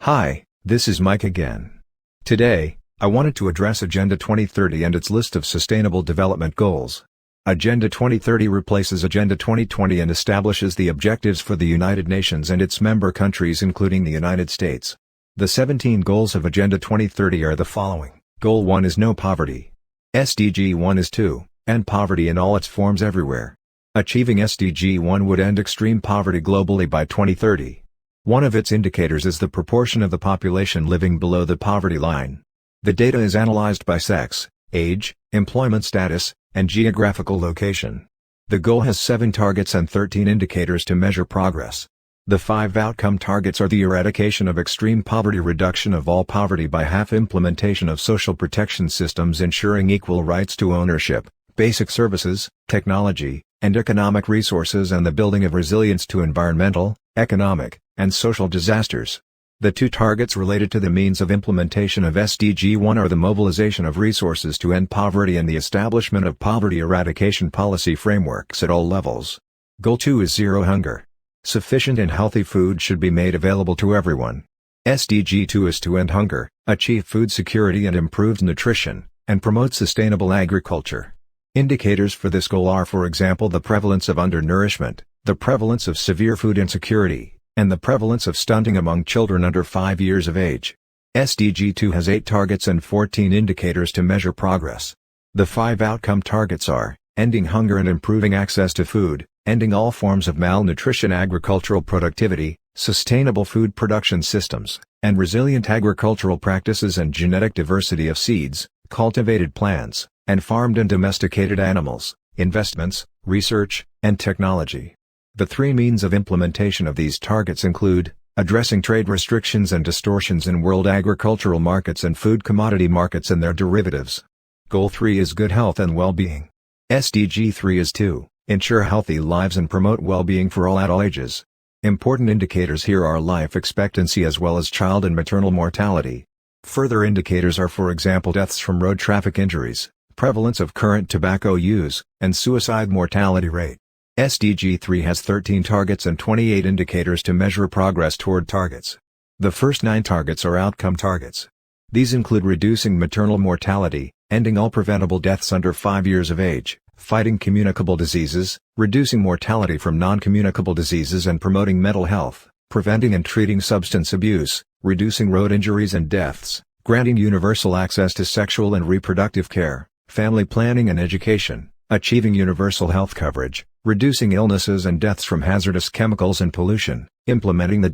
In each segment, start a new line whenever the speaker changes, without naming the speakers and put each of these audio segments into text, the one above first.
Hi, this is Mike again. Today, I wanted to address Agenda 2030 and its list of Sustainable Development Goals. Agenda 2030 replaces Agenda 2020 and establishes the objectives for the United Nations and its member countries including the United States. The 17 goals of Agenda 2030 are the following. Goal 1 is no poverty. SDG 1 is to end poverty in all its forms everywhere. Achieving SDG 1 would end extreme poverty globally by 2030. One of its indicators is the proportion of the population living below the poverty line. The data is analyzed by sex, age, employment status, and geographical location. The goal has 7 targets and 13 indicators to measure progress. The 5 outcome targets are the eradication of extreme poverty, reduction of all poverty by half, implementation of social protection systems ensuring equal rights to ownership, basic services, technology, and economic resources, and the building of resilience to environmental, economic, and social disasters. The 2 targets related to the means of implementation of SDG 1 are the mobilization of resources to end poverty and the establishment of poverty eradication policy frameworks at all levels. Goal 2 is zero hunger. Sufficient and healthy food should be made available to everyone. SDG 2 is to end hunger, achieve food security and improved nutrition, and promote sustainable agriculture. Indicators for this goal are, for example, the prevalence of undernourishment, the prevalence of severe food insecurity, and the prevalence of stunting among children under 5 years of age. SDG 2 has 8 targets and 14 indicators to measure progress. The 5 outcome targets are, ending hunger and improving access to food, ending all forms of malnutrition, agricultural productivity, sustainable food production systems, and resilient agricultural practices and genetic diversity of seeds, cultivated plants, and farmed and domesticated animals, investments, research, and technology. The 3 means of implementation of these targets include, addressing trade restrictions and distortions in world agricultural markets and food commodity markets and their derivatives. Goal 3 is good health and well-being. SDG 3 is to ensure healthy lives and promote well-being for all at all ages. Important indicators here are life expectancy as well as child and maternal mortality. Further indicators are, for example, deaths from road traffic injuries, prevalence of current tobacco use, and suicide mortality rate. SDG 3 has 13 targets and 28 indicators to measure progress toward targets. The first 9 targets are outcome targets. These include reducing maternal mortality, ending all preventable deaths under 5 years of age, fighting communicable diseases, reducing mortality from non-communicable diseases and promoting mental health, preventing and treating substance abuse, reducing road injuries and deaths, granting universal access to sexual and reproductive care, family planning and education, achieving universal health coverage, reducing illnesses and deaths from hazardous chemicals and pollution, implementing the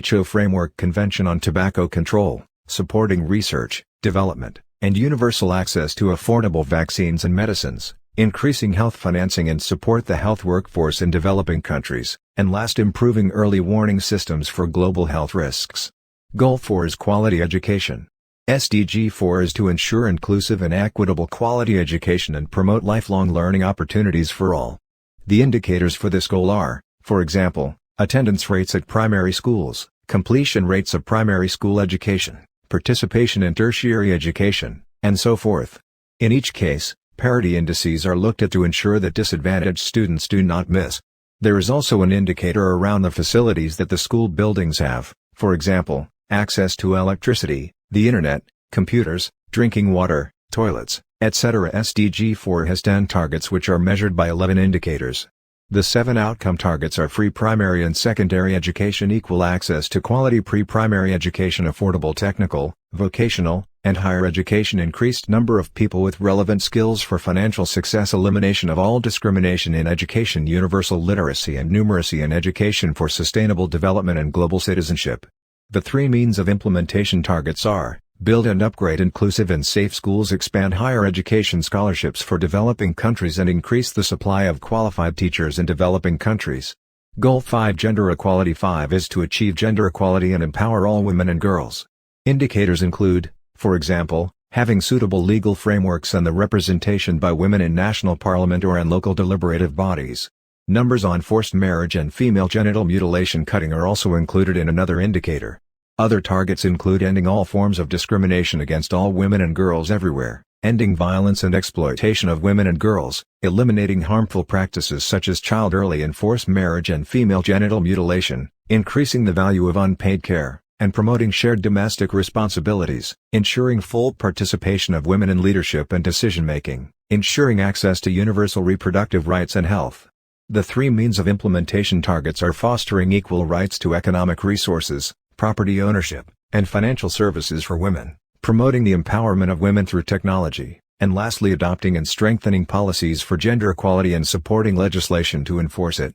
WHO Framework Convention on Tobacco Control, supporting research, development, and universal access to affordable vaccines and medicines, increasing health financing and support the health workforce in developing countries, and last, improving early warning systems for global health risks. Goal 4 is quality education. SDG 4 is to ensure inclusive and equitable quality education and promote lifelong learning opportunities for all. The indicators for this goal are, for example, attendance rates at primary schools, completion rates of primary school education, participation in tertiary education, and so forth. In each case, parity indices are looked at to ensure that disadvantaged students do not miss. There is also an indicator around the facilities that the school buildings have, for example, access to electricity, the internet, computers, drinking water, toilets, etc. SDG 4 has 10 targets which are measured by 11 indicators. The 7 outcome targets are free primary and secondary education, equal access to quality pre-primary education, affordable technical, vocational, and higher education, increased number of people with relevant skills for financial success, elimination of all discrimination in education, universal literacy and numeracy in education for sustainable development and global citizenship. The 3 means of implementation targets are, build and upgrade inclusive and safe schools, expand higher education scholarships for developing countries and increase the supply of qualified teachers in developing countries. Goal 5 Gender equality 5 is to achieve gender equality and empower all women and girls. Indicators include, for example, having suitable legal frameworks and the representation by women in national parliament or in local deliberative bodies. Numbers on forced marriage and female genital mutilation cutting are also included in another indicator. Other targets include ending all forms of discrimination against all women and girls everywhere, ending violence and exploitation of women and girls, eliminating harmful practices such as child early and forced marriage and female genital mutilation, increasing the value of unpaid care, and promoting shared domestic responsibilities, ensuring full participation of women in leadership and decision-making, ensuring access to universal reproductive rights and health. The three means of implementation targets are fostering equal rights to economic resources, property ownership, and financial services for women, promoting the empowerment of women through technology, and lastly adopting and strengthening policies for gender equality and supporting legislation to enforce it.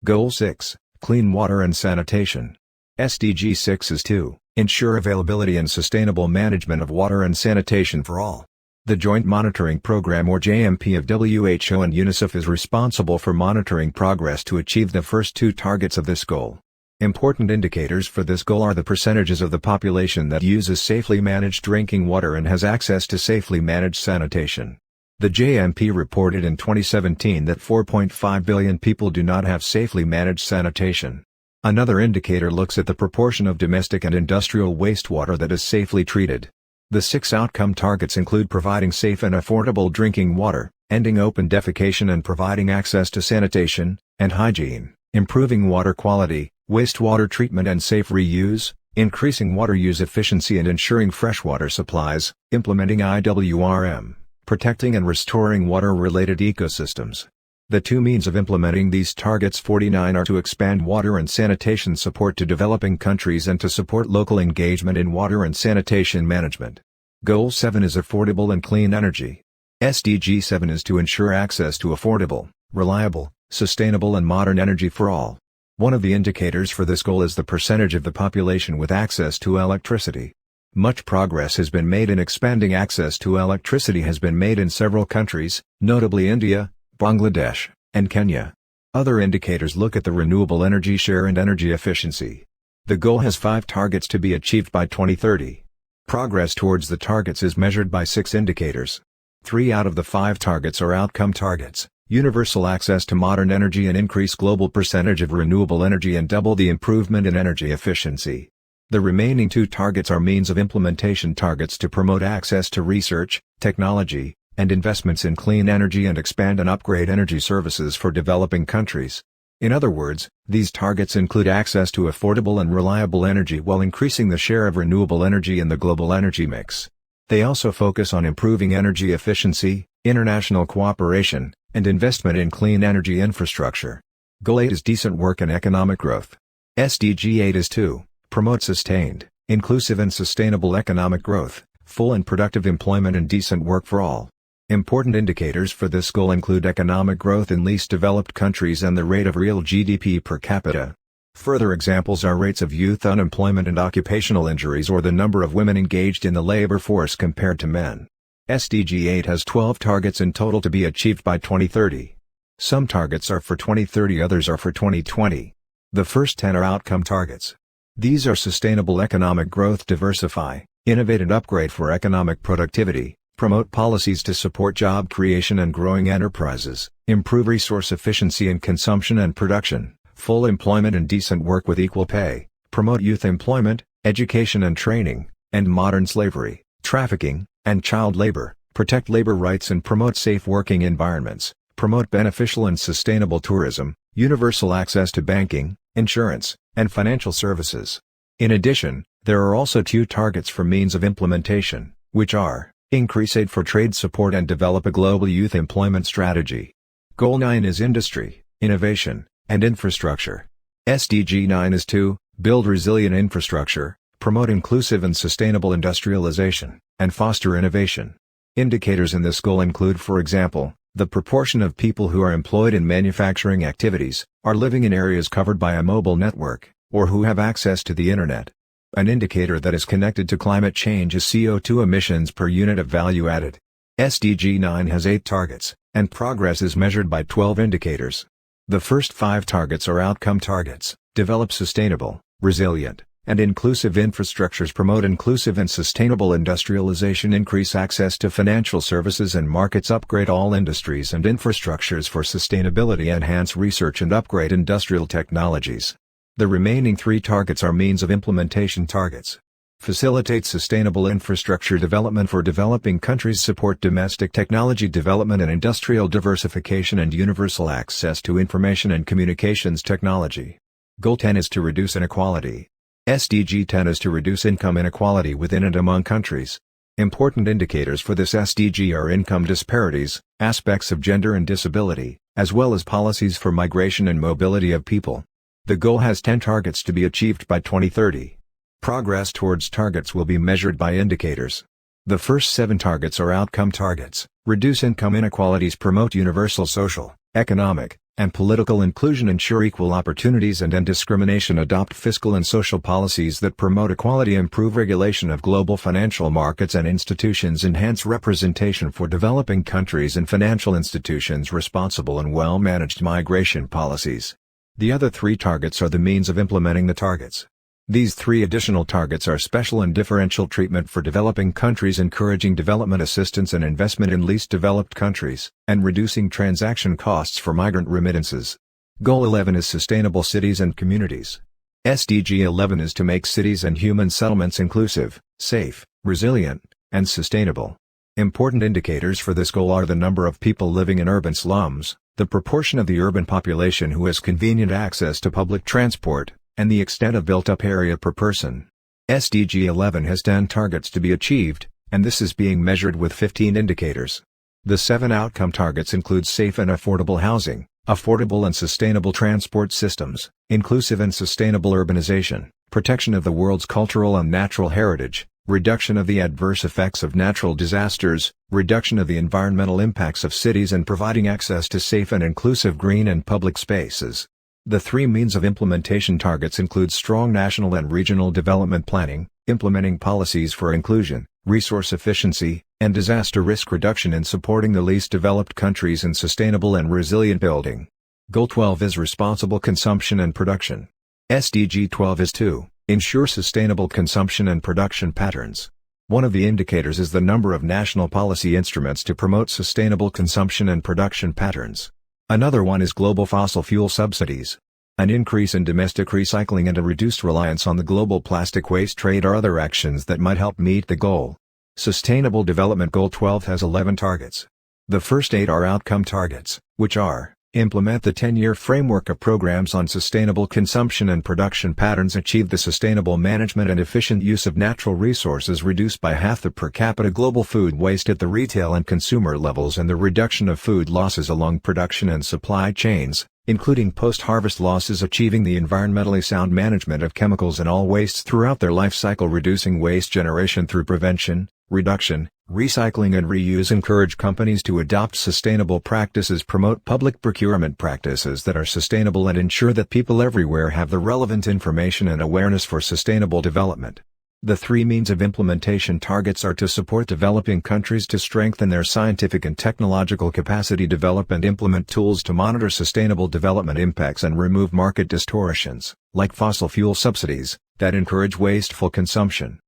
Goal 6, Clean Water and Sanitation. SDG 6 is to ensure availability and sustainable management of water and sanitation for all. The Joint Monitoring Program or JMP of WHO and UNICEF is responsible for monitoring progress to achieve the first two targets of this goal. Important indicators for this goal are the percentages of the population that uses safely managed drinking water and has access to safely managed sanitation. The JMP reported in 2017 that 4.5 billion people do not have safely managed sanitation. Another indicator looks at the proportion of domestic and industrial wastewater that is safely treated. The 6 outcome targets include providing safe and affordable drinking water, ending open defecation and providing access to sanitation and hygiene, improving water quality, wastewater treatment and safe reuse, increasing water use efficiency and ensuring freshwater supplies, implementing IWRM, protecting and restoring water-related ecosystems. The two means of implementing these targets 49 are to expand water and sanitation support to developing countries and to support local engagement in water and sanitation management. Goal 7 is affordable and clean energy. SDG 7 is to ensure access to affordable, reliable, sustainable and modern energy for all. One of the indicators for this goal is the percentage of the population with access to electricity. Much progress has been made in expanding access to electricity has been made in several countries, notably India, Bangladesh, and Kenya. Other indicators look at the renewable energy share and energy efficiency. The goal has 5 targets to be achieved by 2030. Progress towards the targets is measured by 6 indicators. 3 out of the 5 targets are outcome targets: universal access to modern energy and increase global percentage of renewable energy and double the improvement in energy efficiency. The remaining 2 targets are means of implementation targets to promote access to research, technology, and investments in clean energy and expand and upgrade energy services for developing countries. In other words, these targets include access to affordable and reliable energy while increasing the share of renewable energy in the global energy mix. They also focus on improving energy efficiency, international cooperation, and investment in clean energy infrastructure. Goal 8 is decent work and economic growth. SDG 8 is to promote sustained, inclusive and sustainable economic growth, full and productive employment and decent work for all. Important indicators for this goal include economic growth in least developed countries and the rate of real GDP per capita. Further examples are rates of youth unemployment and occupational injuries or the number of women engaged in the labor force compared to men. SDG 8 has 12 targets in total to be achieved by 2030. Some targets are for 2030, others are for 2020. The first 10 are outcome targets. These are sustainable economic growth, diversify, innovate and upgrade for economic productivity, promote policies to support job creation and growing enterprises, improve resource efficiency and consumption and production, full employment and decent work with equal pay, promote youth employment, education and training, end modern slavery, trafficking, and child labor, protect labor rights and promote safe working environments, promote beneficial and sustainable tourism, universal access to banking, insurance, and financial services. In addition, there are also 2 targets for means of implementation, which are increase aid for trade support and develop a global youth employment strategy. Goal 9 is industry, innovation, and infrastructure. SDG 9 is to build resilient infrastructure, promote inclusive and sustainable industrialization, and foster innovation. Indicators in this goal include, for example, the proportion of people who are employed in manufacturing activities, are living in areas covered by a mobile network, or who have access to the Internet. An indicator that is connected to climate change is CO2 emissions per unit of value added. SDG 9 has 8 targets, and progress is measured by 12 indicators. The first 5 targets are outcome targets: develop sustainable, resilient, and inclusive infrastructures, promote inclusive and sustainable industrialization, increase access to financial services and markets, upgrade all industries and infrastructures for sustainability, enhance research and upgrade industrial technologies. The remaining 3 targets are means of implementation targets. Facilitate sustainable infrastructure development for developing countries, support domestic technology development and industrial diversification, and universal access to information and communications technology. Goal 10 is to reduce inequality. SDG 10 is to reduce income inequality within and among countries. Important indicators for this SDG are income disparities, aspects of gender and disability, as well as policies for migration and mobility of people. The goal has 10 targets to be achieved by 2030. Progress towards targets will be measured by indicators. The first 7 targets are outcome targets: reduce income inequalities, promote universal social, economic, and political inclusion, ensure equal opportunities and end discrimination, adopt fiscal and social policies that promote equality, improve regulation of global financial markets and institutions, enhance representation for developing countries and financial institutions, responsible and well-managed migration policies. The other 3 targets are the means of implementing the targets. These 3 additional targets are special and differential treatment for developing countries, encouraging development assistance and investment in least developed countries, and reducing transaction costs for migrant remittances. Goal 11 is sustainable cities and communities. SDG 11 is to make cities and human settlements inclusive, safe, resilient, and sustainable. Important indicators for this goal are the number of people living in urban slums, the proportion of the urban population who has convenient access to public transport, and the extent of built-up area per person. SDG 11 has 10 targets to be achieved, and this is being measured with 15 indicators. The 7 outcome targets include safe and affordable housing, affordable and sustainable transport systems, inclusive and sustainable urbanization, protection of the world's cultural and natural heritage, reduction of the adverse effects of natural disasters, reduction of the environmental impacts of cities, and providing access to safe and inclusive green and public spaces. The 3 means of implementation targets include strong national and regional development planning, implementing policies for inclusion, resource efficiency, and disaster risk reduction in supporting the least developed countries, and sustainable and resilient building. Goal 12 is responsible consumption and production. SDG 12 is to ensure sustainable consumption and production patterns. One of the indicators is the number of national policy instruments to promote sustainable consumption and production patterns. Another one is global fossil fuel subsidies. An increase in domestic recycling and a reduced reliance on the global plastic waste trade are other actions that might help meet the goal. Sustainable Development Goal 12 has 11 targets. The first 8 are outcome targets, which are: implement the 10-year framework of programs on sustainable consumption and production patterns, achieve the sustainable management and efficient use of natural resources, reduce by half the per capita global food waste at the retail and consumer levels, and the reduction of food losses along production and supply chains, including post-harvest losses, achieving the environmentally sound management of chemicals and all wastes throughout their life cycle, reducing waste generation through prevention, reduction, recycling and reuse, encourage companies to adopt sustainable practices, promote public procurement practices that are sustainable, and ensure that people everywhere have the relevant information and awareness for sustainable development. The 3 means of implementation targets are to support developing countries to strengthen their scientific and technological capacity, develop and implement tools to monitor sustainable development impacts, and remove market distortions, like fossil fuel subsidies, that encourage wasteful consumption.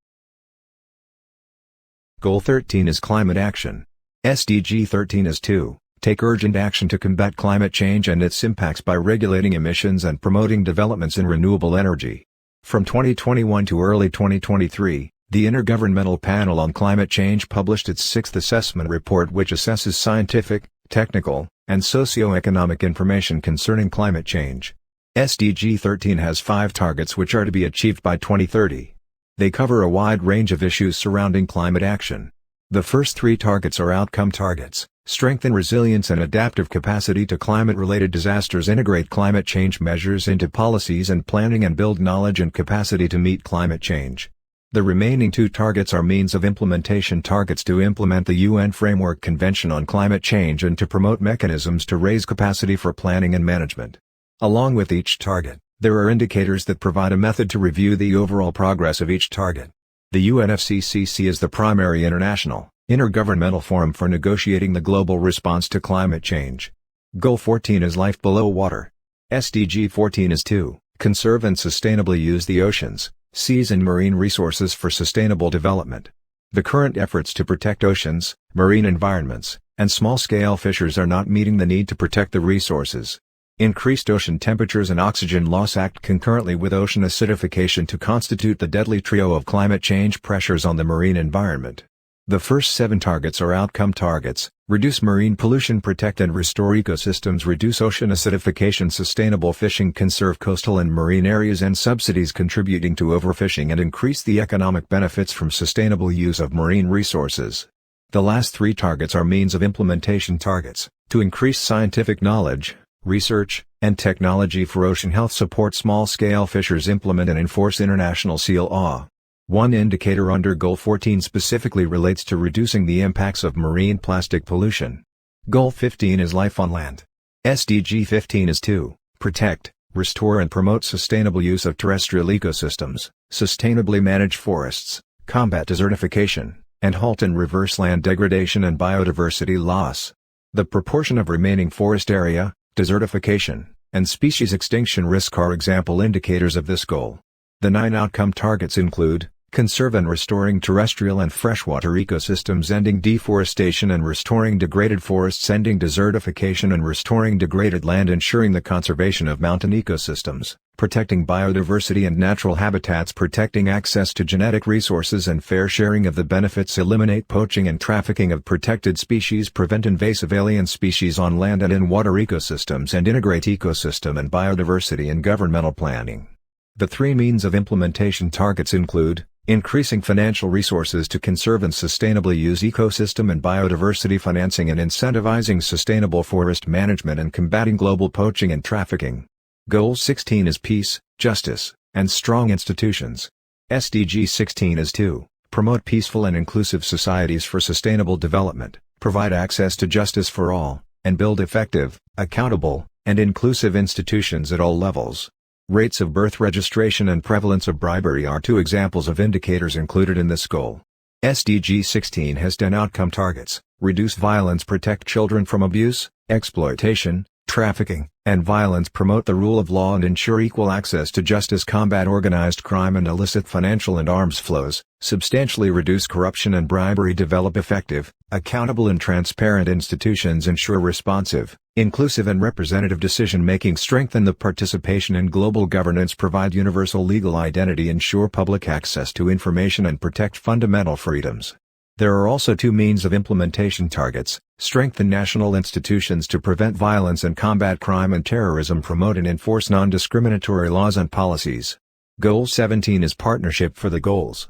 Goal 13 is climate action. SDG 13 is to take urgent action to combat climate change and its impacts by regulating emissions and promoting developments in renewable energy. From 2021 to early 2023, the Intergovernmental Panel on Climate Change published its 6th assessment report, which assesses scientific, technical, and socio-economic information concerning climate change. SDG 13 has 5 targets which are to be achieved by 2030. They cover a wide range of issues surrounding climate action. The first 3 targets are outcome targets: strengthen resilience and adaptive capacity to climate-related disasters, integrate climate change measures into policies and planning, and build knowledge and capacity to meet climate change. The remaining 2 targets are means of implementation targets to implement the UN Framework Convention on Climate Change and to promote mechanisms to raise capacity for planning and management. Along with each target, there are indicators that provide a method to review the overall progress of each target. The UNFCCC is the primary international, intergovernmental forum for negotiating the global response to climate change. Goal 14 is life below water. SDG 14 is to conserve and sustainably use the oceans, seas and marine resources for sustainable development. The current efforts to protect oceans, marine environments, and small-scale fishers are not meeting the need to protect the resources. Increased ocean temperatures and oxygen loss act concurrently with ocean acidification to constitute the deadly trio of climate change pressures on the marine environment. The first 7 targets are outcome targets: reduce marine pollution, protect and restore ecosystems, reduce ocean acidification, sustainable fishing, conserve coastal and marine areas, and subsidies contributing to overfishing and increase the economic benefits from sustainable use of marine resources. The last 3 targets are means of implementation targets: to increase scientific knowledge, research, and technology for ocean health, support small-scale fishers, implement and enforce international seal law. One indicator under Goal 14 specifically relates to reducing the impacts of marine plastic pollution. Goal 15 is life on land. SDG 15 is to protect, restore and promote sustainable use of terrestrial ecosystems, sustainably manage forests, combat desertification, and halt and reverse land degradation and biodiversity loss. The proportion of remaining forest area, desertification, and species extinction risk are example indicators of this goal. The 9 outcome targets include: conserve and restoring terrestrial and freshwater ecosystems, ending deforestation and restoring degraded forests, ending desertification and restoring degraded land, ensuring the conservation of mountain ecosystems, protecting biodiversity and natural habitats, protecting access to genetic resources and fair sharing of the benefits, eliminate poaching and trafficking of protected species, prevent invasive alien species on land and in water ecosystems, and integrate ecosystem and biodiversity in governmental planning. The 3 means of implementation targets include: increasing financial resources to conserve and sustainably use ecosystem and biodiversity, financing and incentivizing sustainable forest management, and combating global poaching and trafficking. Goal 16 is peace, justice, and strong institutions. SDG 16 is to promote peaceful and inclusive societies for sustainable development, provide access to justice for all, and build effective, accountable, and inclusive institutions at all levels. Rates of birth registration and prevalence of bribery are 2 examples of indicators included in this goal. SDG 16 has 10 outcome targets: reduce violence, protect children from abuse, exploitation, trafficking, and violence, promote the rule of law and ensure equal access to justice, combat organized crime and illicit financial and arms flows, substantially reduce corruption and bribery, develop effective, accountable and transparent institutions, ensure responsive, inclusive and representative decision-making, strengthen the participation in global governance, provide universal legal identity, ensure public access to information and protect fundamental freedoms. There are also 2 means of implementation targets: strengthen national institutions to prevent violence and combat crime and terrorism, promote and enforce non-discriminatory laws and policies. Goal 17 is partnership for the goals.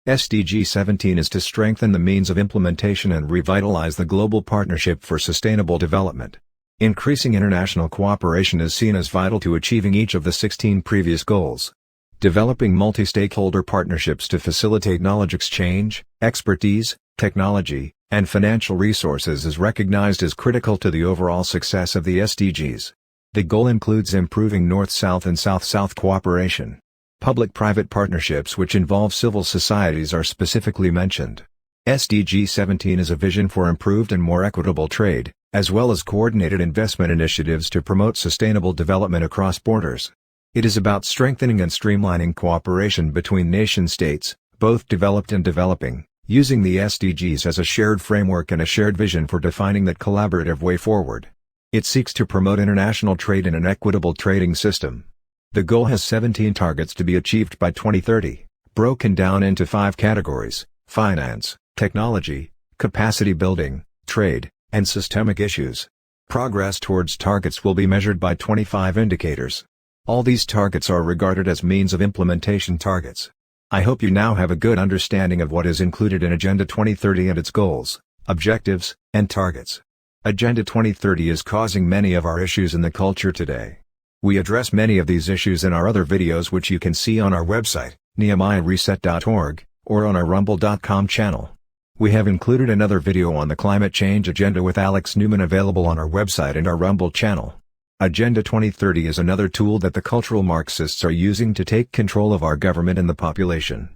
SDG 17 is to strengthen the means of implementation and revitalize the global partnership for sustainable development. Increasing international cooperation is seen as vital to achieving each of the 16 previous goals. Developing multi-stakeholder partnerships to facilitate knowledge exchange, expertise, technology, and financial resources is recognized as critical to the overall success of the SDGs. The goal includes improving North-South and South-South cooperation. Public-private partnerships which involve civil societies are specifically mentioned. SDG 17 is a vision for improved and more equitable trade, as well as coordinated investment initiatives to promote sustainable development across borders. It is about strengthening and streamlining cooperation between nation-states, both developed and developing, using the SDGs as a shared framework and a shared vision for defining that collaborative way forward. It seeks to promote international trade in an equitable trading system. The goal has 17 targets to be achieved by 2030, broken down into 5 categories: finance, technology, capacity building, trade, and systemic issues. Progress towards targets will be measured by 25 indicators. All these targets are regarded as means of implementation targets. I hope you now have a good understanding of what is included in Agenda 2030 and its goals, objectives, and targets. Agenda 2030 is causing many of our issues in the culture today. We address many of these issues in our other videos which you can see on our website, nehemiahreset.org, or on our rumble.com channel. We have included another video on the climate change agenda with Alex Newman available on our website and our Rumble channel. Agenda 2030 is another tool that the cultural Marxists are using to take control of our government and the population.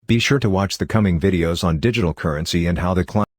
Be sure to watch the coming videos on digital currency and how the climate